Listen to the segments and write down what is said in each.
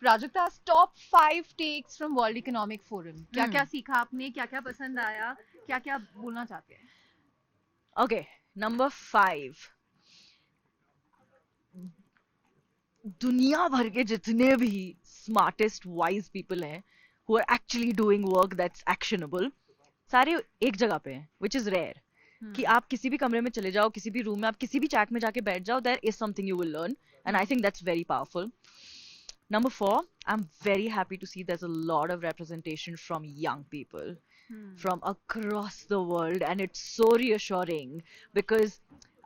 Prajakta's top 5 takes from World Economic Forum. क्या क्या सीखा आपने, क्या क्या पसंद आया, क्या क्या बोलना चाहते हैं? Okay, number 5. दुनिया भर के जितने भी smartest wise people हैं who are actually doing work that's actionable, सारे एक जगह पे हैं, which is rare. कि आप किसी भी कमरे में चले जाओ, किसी भी रूम में आप किसी भी चैट में जाके बैठ जाओ, there is something you will learn, and I think that's very powerful. Number 4, I'm very happy to see there's a lot of representation from young people from across the world, and it's so reassuring because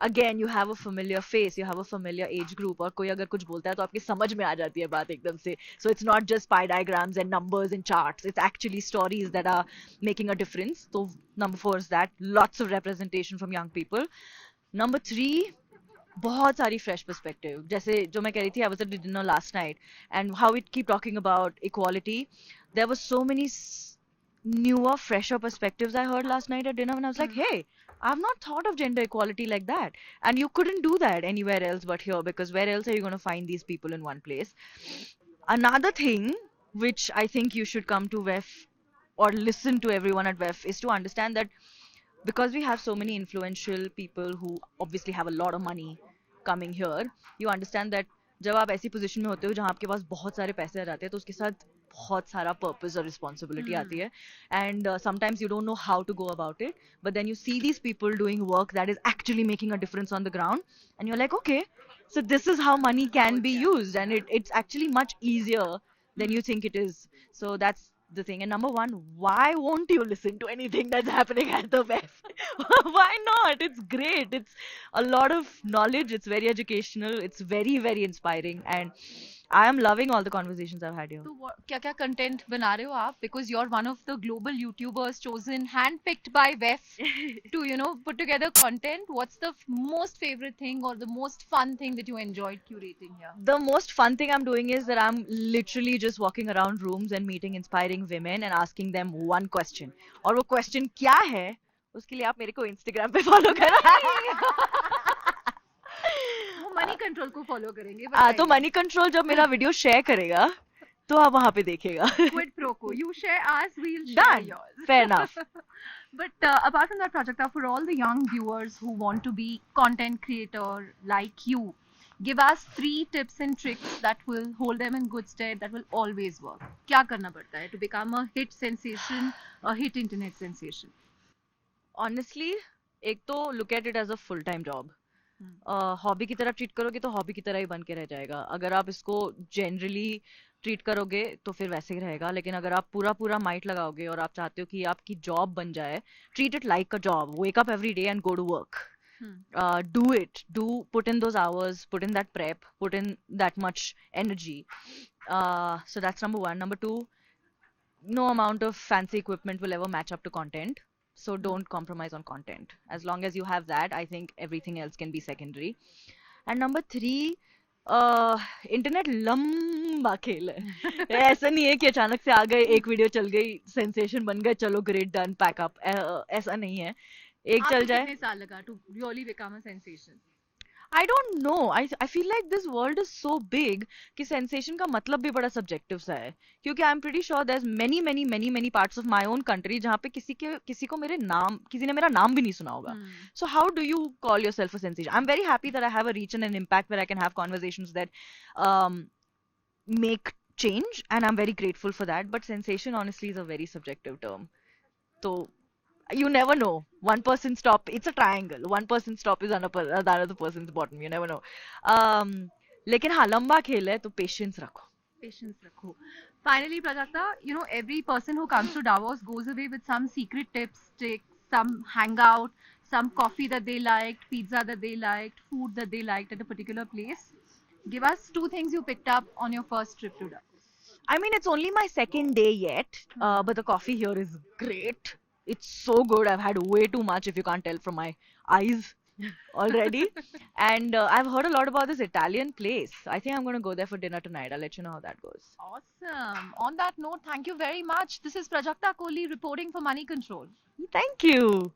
again you have a familiar face, you have a familiar age group, और कोई अगर कुछ बोलता है तो आपकी समझ में आ जाती है बात एकदम से. So it's not just pie diagrams and numbers and charts, it's actually stories that are making a difference. So number 4 is that, lots of representation from young people. Number 3, बहुत सारी fresh perspective. जैसे जो मैं कह रही थी, I was at the dinner last night and how we keep talking about equality. There were so many newer, fresher perspectives I heard last night at dinner, and I was like, hey, I've not thought of gender equality like that. And you couldn't do that anywhere else but here, because where else are you going to find these people in one place? Another thing which I think you should come to WEF or listen to everyone at WEF is to understand that because we have so many influential people who obviously have a lot of money coming here, you understand that जब आप ऐसी position में होते हो जहाँ आपके पास बहुत सारे पैसे आ जाते हैं तो उसके साथ बहुत सारा पर्पस और रिस्पॉन्सिबिलिटी आती है, and sometimes you don't know how to go about it, but then you see these people doing work that is actually making a difference on the ground and you are like, okay, so this is how money can be used, and it's actually much easier than you think it is. So that's the thing. And number 1, why won't you listen to anything that's happening at the WEF? Why not? It's great. It's a lot of knowledge. It's very educational. It's very, very inspiring. And I am loving all the conversations I've had here. तो क्या क्या content बना रहे हो आप? Because you're one of the global YouTubers chosen, handpicked by WEF to, put together content. What's the most favorite thing or the most fun thing that you enjoyed curating here? The most fun thing I'm doing is that I'm literally just walking around rooms and meeting inspiring women and asking them one question. और वो question क्या है? उसके लिए आप मेरे को Instagram पे follow करो. वो मनी कंट्रोल को फॉलो करेंगे. तो मनी कंट्रोल जब मेरा वीडियो शेयर करेगा तो आप वहां पे देखेगा. Quid pro quo. You share ours, we'll share yours. Fair enough. But apart from that, Prajakta, for all the young viewers who want to be content creator like you, give us 3 tips and tricks that will hold them in good stead, that will always work. क्या करना पड़ता है to become a hit sensation, a hit internet sensation? Honestly, एक तो look at it as a full time job. Hobby की तरह treat करोगे तो हॉबी की तरह ही बन के रह जाएगा. अगर आप इसको जनरली ट्रीट करोगे तो फिर वैसे ही रहेगा, लेकिन अगर आप पूरा पूरा माइट लगाओगे और आप चाहते हो कि आपकी जॉब बन जाए, treat it like a job. Wake up every day and go to work. Do it. Put in those hours, put in that prep, put in that much energy. So that's number 1. Number 2, no amount of fancy equipment will ever match up to content. So don't compromise on content. As long as you have that, I think everything else can be secondary. And number 3, internet लंबा खेल है. ऐसा नहीं है कि अचानक से आ गए, एक वीडियो चल गई, सेंसेशन बन गए, चलो ग्रेट डन पैक अप. ऐसा नहीं है. एक चल जाए. कितने साल लगा to really become a sensation? I don't know. I feel like this world is so big कि sensation का मतलब भी बड़ा subjective सा है. क्योंकि I'm pretty sure there's many parts of my own country जहाँ पे किसी ने मेरा नाम भी नहीं सुना होगा. So how do you call yourself a sensation? I'm very happy that I have a reach and an impact where I can have conversations that make change, and I'm very grateful for that. But sensation honestly is a very subjective term. So you never know. One person's top, it's a triangle. One person's top is another person's bottom. You never know. लेकिन हाँ, लंबा खेल है तो patience रखो. Patience rakho. Finally, Prajakta, every person who comes to Davos goes away with some secret tips, tricks, some hangout, some coffee that they liked, pizza that they liked, food that they liked at a particular place. Give us 2 things you picked up on your first trip to Davos. I mean, it's only my second day yet, but the coffee here is great. It's so good. I've had way too much, if you can't tell from my eyes already. And I've heard a lot about this Italian place. I think I'm going to go there for dinner tonight. I'll let you know how that goes. Awesome. On that note, thank you very much. This is Prajakta Koli reporting for Money Control. Thank you.